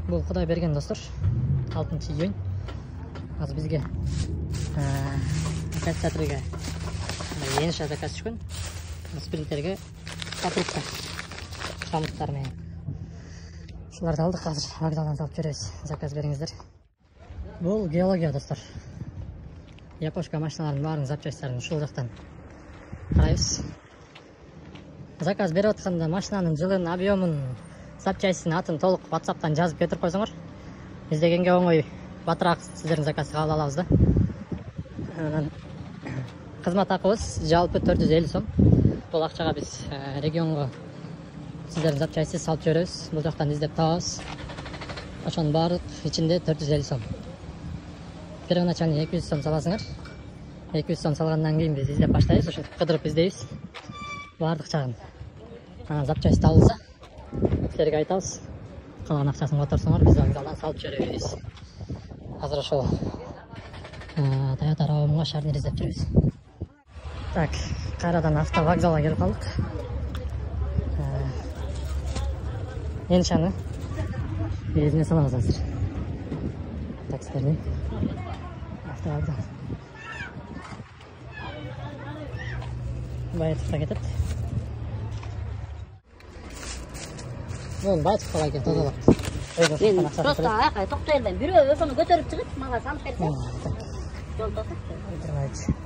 Бұл Құдай берген достар. 6 июнь. Аз бізге кәсәтірге енші заказ түшкен. Спринтерге патрикка шамыттармен. Шыларды алдық қазір. Вокзалдан салып жүресіз. Заказ беріңіздер. Бұл геология достар. Япошка машиналардың барын запчастарын шул жақтан қарайбыз. Заказ беріп отқанда машинаның жылын, объемын, запчастьтің атын толық WhatsApp-тан жазып кетіріп қойсаңдар. Іздегенге оңой батырақ сіздердің заказды қабыл алабыз да. Қызмет ақыбыз жалпы 450 сом. Бұл ақшаға біз регионға сіздердің запчастьті салып жібереміз. Бұл жақтан іздеп табамыз. Ошоның барлық ішінде 450 сом. Первоначально 200 сом саласыңар. 200 сом салғаннан кейін біз іздеп баштайбыз, ошо қыдырып іздейбіз. Барлық жағын. Запчасть табылса, сіздерге айтабыз. Қалған ақшасын отырсыңар, біз вокзалдан салып жібереміз. Қазір ошо Toyota RAV-ға шарнир іздеп жүрміз. Так, қайрадан автовокзалға келіп қалдық. Еншаны өзіне саламыз азыр. Такстерден автовокзал. Байытыққа кетеді. Мен байытық қалай кетті, odалап. Мен просто аяққа тоқтай алмаймын. Біреу өкіні көтеріп шығып, маған салып берсе. Жол тоқтап.